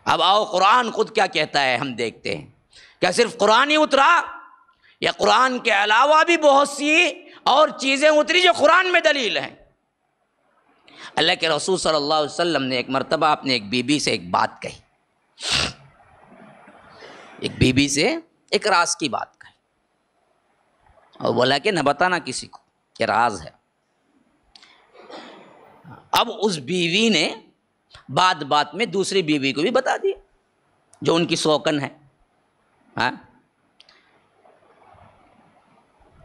اب آؤ قرآن خود کیا کہتا ہے ہم دیکھتے ہیں. کیا صرف قرآن ہی اترا یا قرآن کے علاوہ بھی بہت سی اور چیزیں اتری جو قرآن میں دلیل ہیں؟ اللہ کے رسول صلی اللہ علیہ وسلم نے ایک مرتبہ اپنے ایک بی بی سے ایک بات کہی. ایک بی بی سے ایک راز کی بات کہی اور بولا کہ نہ بتانا کسی کو کہ راز ہے. اب اس بیوی نے بات بات میں دوسری بیوی کو بھی بتا دیا جو ان کی سوکن ہے. ہاں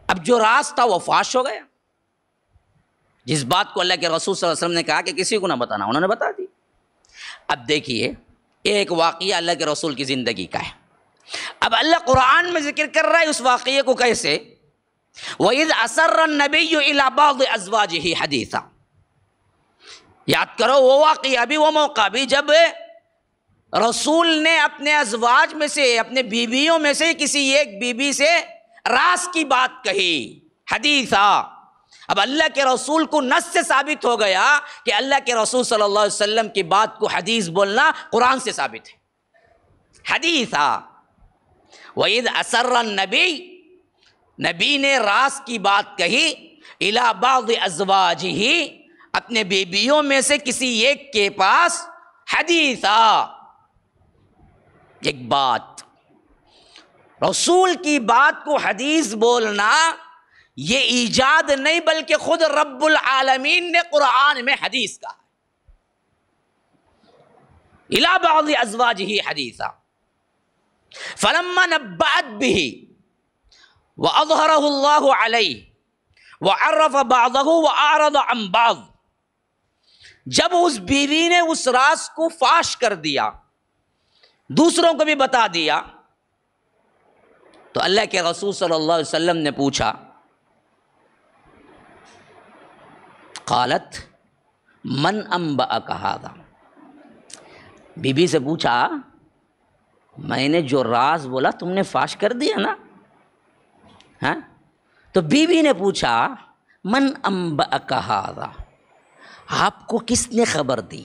اب جو راز تھا وہ فاش ہو گیا. جس بات کو اللہ کے رسول صلی اللہ علیہ وسلم نے کہا کہ کسی کو نہ بتانا، انہوں نے بتا دی. اب دیکھیے ایک واقعہ اللہ کے رسول کی زندگی کا ہے. اب اللہ قرآن میں ذکر کر رہا ہے اس واقعے کو کیسے. وَإِذْ أَسَرَّ النَّبِيُّ إِلَىٰ بَعْضِ أَزْوَاجِهِ حَدِيثًا. یاد کرو وہ واقعہ بھی، وہ موقع بھی جب رسول نے اپنے ازواج میں سے، اپنے بیویوں میں سے کسی ایک بیوی سے راز کی بات کہی. حدیثا. اب اللہ کے رسول کو نص سے ثابت ہو گیا کہ اللہ کے رسول صلی اللہ علیہ وسلم کی بات کو حدیث بولنا قرآن سے ثابت ہے. حدیثا. وَإِذْ أَسَرَّ النَّبِيُّ، نبی نے راز کی بات کہی، إِلَىٰ بَعْضِ أَزْوَاجِهِ، اپنے بیویوں میں سے کسی ایک کے پاس، حدیثا، ایک بات. رسول کی بات کو حدیث بولنا یہ ایجاد نہیں بلکہ خود رب العالمین نے قرآن میں حدیث کہا. الی بعض ازواجہ حدیثا فلما نبأت به واظہرہ اللہ علیہ وعرف بعضہ واعرض عن بعض. جب اس بیوی نے اس راز کو فاش کر دیا، دوسروں کو بھی بتا دیا، تو اللہ کے رسول صلی اللہ علیہ وسلم نے پوچھا، قالت من انبأک ھذا. بی بی سے پوچھا میں نے جو راز بولا تم نے فاش کر دیا نا. ہاں تو بی بی نے پوچھا من انبأک ھذا، آپ کو کس نے خبر دی،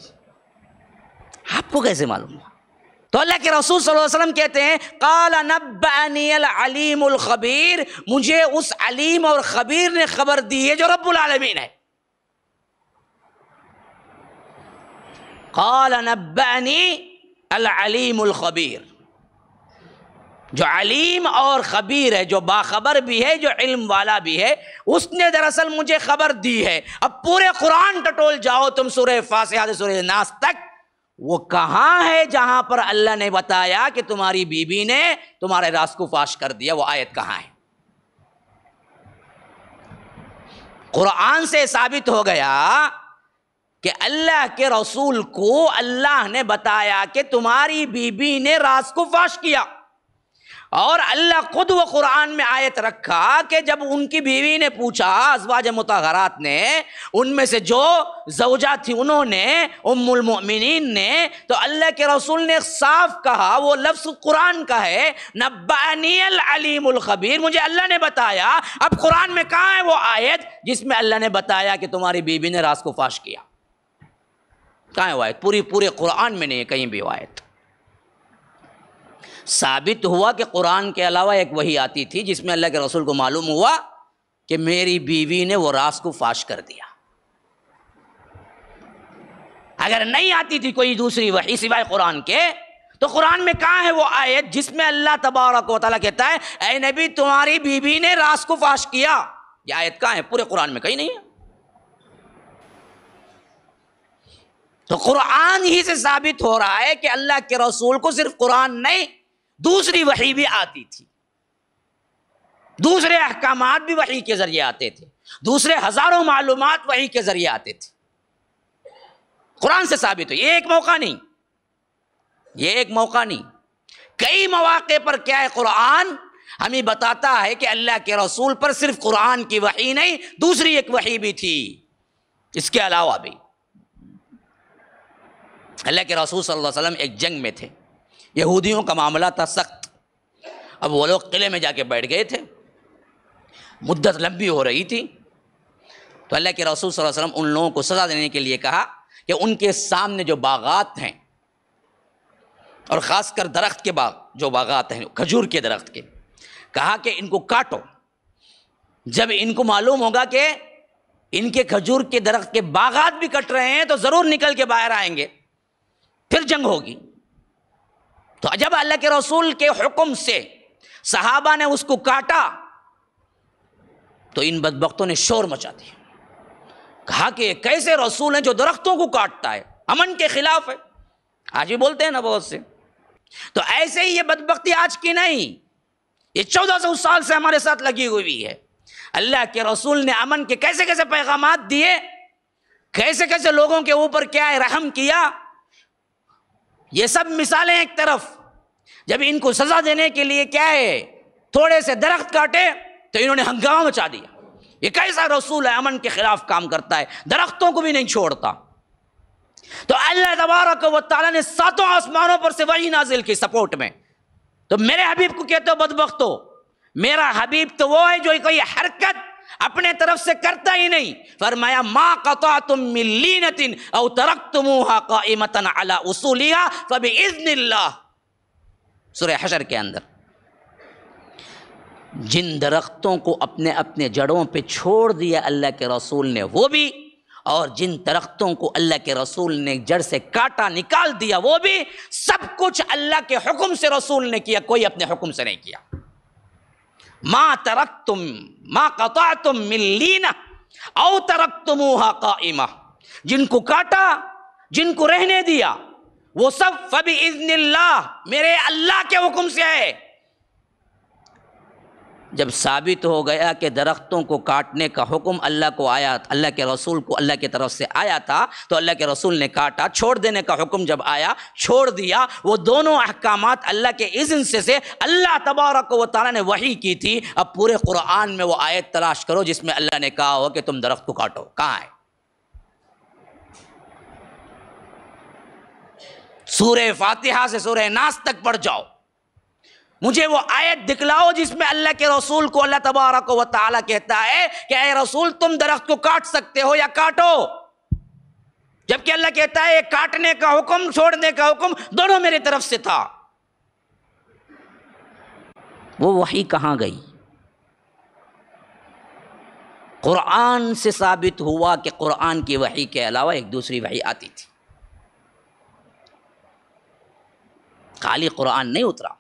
آپ کو کیسے معلوم ہوا؟ تو اللہ کے رسول صلی اللہ علیہ وسلم کہتے ہیں قال نبأنی العلیم الخبیر، مجھے اس علیم اور خبیر نے خبر دی ہے جو رب العالمین ہے. قال نبأنی العلیم الخبیر، جو علیم اور خبیر ہے، جو باخبر بھی ہے، جو علم والا بھی ہے، اس نے دراصل مجھے خبر دی ہے. اب پورے قرآن ٹٹول جاؤ تم سورہ فاتحہ سے سورہ ناس تک، وہ کہاں ہے جہاں پر اللہ نے بتایا کہ تمہاری بیوی نے تمہارے راز کو فاش کر دیا؟ وہ آیت کہاں ہے؟ قرآن سے ثابت ہو گیا کہ اللہ کے رسول کو اللہ نے بتایا کہ تمہاری بیوی نے راز کو فاش کیا، اور اللہ خود وہ قرآن میں آیت رکھا کہ جب ان کی بیوی نے پوچھا، ازواج مطہرات نے، ان میں سے جو زوجہ تھی انہوں نے، ام المؤمنین نے، تو اللہ کے رسول نے صاف کہا، وہ لفظ قرآن کا ہے، نبأنی العلیم الخبیر، مجھے اللہ نے بتایا. اب قرآن میں کہاں ہے وہ آیت جس میں اللہ نے بتایا کہ تمہاری بیوی نے راز کو فاش کیا؟ کہاں ہے وہ آیت؟ پورے قرآن میں نہیں ہے کہیں بھی وہ آیت. ثابت ہوا کہ قرآن کے علاوہ ایک وحی آتی تھی جس میں اللہ کے رسول کو معلوم ہوا کہ میری بیوی نے وہ راز کو فاش کر دیا. اگر نہیں آتی تھی کوئی دوسری وحی سوائے قرآن کے، تو قرآن میں کہاں ہے وہ آیت جس میں اللہ تبارک و تعالیٰ کہتا ہے اے نبی تمہاری بیوی نے راز کو فاش کیا؟ یہ آیت کہاں ہے؟ پورے قرآن میں کہیں نہیں ہے. تو قرآن ہی سے ثابت ہو رہا ہے کہ اللہ کے رسول کو صرف قرآن نہیں، دوسری وحی بھی آتی تھی، دوسرے احکامات بھی وحی کے ذریعے آتے تھے، دوسرے ہزاروں معلومات وحی کے ذریعے آتے تھے. قرآن سے ثابت ہو. یہ ایک موقع نہیں، یہ ایک موقع نہیں، کئی مواقع پر کیا ہے قرآن ہمیں بتاتا ہے کہ اللہ کے رسول پر صرف قرآن کی وحی نہیں، دوسری ایک وحی بھی تھی اس کے علاوہ بھی. اللہ کے رسول صلی اللہ علیہ وسلم ایک جنگ میں تھے، یہودیوں کا معاملہ تھا سخت. اب وہ لوگ قلعے میں جا کے بیٹھ گئے تھے، مدت لمبی ہو رہی تھی، تو اللہ کے رسول صلی اللہ علیہ وسلم ان لوگوں کو سزا دینے کے لیے کہا کہ ان کے سامنے جو باغات ہیں اور خاص کر درخت کے باغ، جو باغات ہیں کھجور کے درخت کے، کہا کہ ان کو کاٹو. جب ان کو معلوم ہوگا کہ ان کے کھجور کے درخت کے باغات بھی کٹ رہے ہیں تو ضرور نکل کے باہر آئیں گے، پھر جنگ ہوگی. تو جب اللہ کے رسول کے حکم سے صحابہ نے اس کو کاٹا تو ان بدبختوں نے شور مچا دیا. کہا کہ یہ کیسے رسول ہیں جو درختوں کو کاٹتا ہے، امن کے خلاف ہے. آج بھی بولتے ہیں نا بہت سے. تو ایسے ہی یہ بدبختی آج کی نہیں، یہ 1400 سال سے ہمارے ساتھ لگی ہوئی ہے. اللہ کے رسول نے امن کے کیسے کیسے پیغامات دیے، کیسے کیسے لوگوں کے اوپر کیا ہے رحم کیا. یہ سب مثالیں ایک طرف. جب ان کو سزا دینے کے لیے کیا ہے تھوڑے سے درخت کاٹے تو انہوں نے ہنگامہ مچا دیا. یہ کیسا رسول ہے، امن کے خلاف کام کرتا ہے، درختوں کو بھی نہیں چھوڑتا. تو اللہ تبارک و تعالیٰ نے 7 آسمانوں پر سے وحی نازل کی سپورٹ میں. تو میرے حبیب کو کہتے ہو بدبختو، میرا حبیب تو وہ ہے جو کوئی حرکت اپنے طرف سے کرتا ہی نہیں. فرمایا ما قطعتم من لینۃ او ترکتموها قائمۃ علی اصولها فباذن اللہ، سورہ حشر کے اندر. جن درختوں کو اپنے اپنے جڑوں پہ چھوڑ دیا اللہ کے رسول نے وہ بھی، اور جن درختوں کو اللہ کے رسول نے جڑ سے کاٹا نکال دیا وہ بھی، سب کچھ اللہ کے حکم سے رسول نے کیا، کوئی اپنے حکم سے نہیں کیا. ما ترکتم ما قطعتم من لینہ او ترکتموها قائمہ، جن کو کاٹا، جن کو رہنے دیا، وہ سب فباذن اللہ، میرے اللہ کے حکم سے ہے. جب ثابت ہو گیا کہ درختوں کو کاٹنے کا حکم اللہ کو آیا، اللہ کے رسول کو اللہ کی طرف سے آیا تھا، تو اللہ کے رسول نے کاٹا. چھوڑ دینے کا حکم جب آیا چھوڑ دیا. وہ دونوں احکامات اللہ کے اذن سے اللہ تبارک و تعالیٰ نے وحی کی تھی. اب پورے قرآن میں وہ آیت تلاش کرو جس میں اللہ نے کہا ہو کہ تم درخت کو کاٹو، کہاں ہے؟ سورہ فاتحہ سے سورہ ناس تک پڑھ جاؤ، مجھے وہ آیت دکھلاؤ جس میں اللہ کے رسول کو اللہ تبارک و تعالیٰ کہتا ہے کہ اے رسول تم درخت کو کاٹ سکتے ہو یا کاٹو، جبکہ اللہ کہتا ہے کاٹنے کا حکم چھوڑنے کا حکم دونوں میری طرف سے تھا. وہ وحی کہاں گئی؟ قرآن سے ثابت ہوا کہ قرآن کی وحی کے علاوہ ایک دوسری وحی آتی تھی. خالی قرآن نہیں اترا.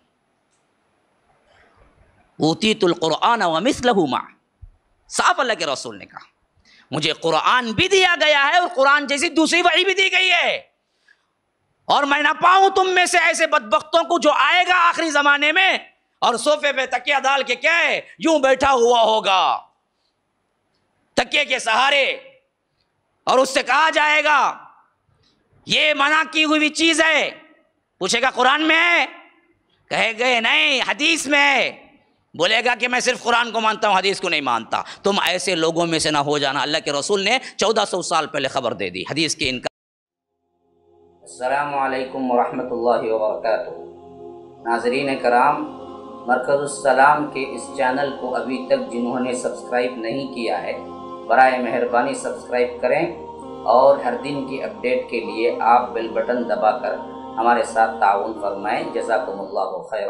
اوتیت القرآن ومثلہ معہ، صاف اللہ کے رسول نے کہا مجھے قرآن بھی دیا گیا ہے اور قرآن جیسی دوسری وحی بھی دی گئی ہے، اور میں نہ پاؤں تم میں سے ایسے بدبختوں کو جو آئے گا آخری زمانے میں اور صوفے پہ تکیہ ڈال کے کیا ہے یوں بیٹھا ہوا ہوگا تکیے کے سہارے، اور اس سے کہا جائے گا یہ منع کی ہوئی چیز ہے. پوچھے گا قرآن میں ہے؟ کہے گئے نہیں حدیث میں ہے. بولے گا کہ میں صرف قرآن کو مانتا ہوں حدیث کو نہیں مانتا. تم ایسے لوگوں میں سے نہ ہو جانا. اللہ کے رسول نے 1400 سال پہلے خبر دے دی حدیث کی. ان کا السلام علیکم ورحمۃ اللہ وبرکاتہ. ناظرین کرام، مرکز السلام کے اس چینل کو ابھی تک جنہوں نے سبسکرائب نہیں کیا ہے برائے مہربانی سبسکرائب کریں، اور ہر دن کی اپڈیٹ کے لیے آپ بیل بٹن دبا کر ہمارے ساتھ تعاون فرمائیں. جزاکم اللہ خیر.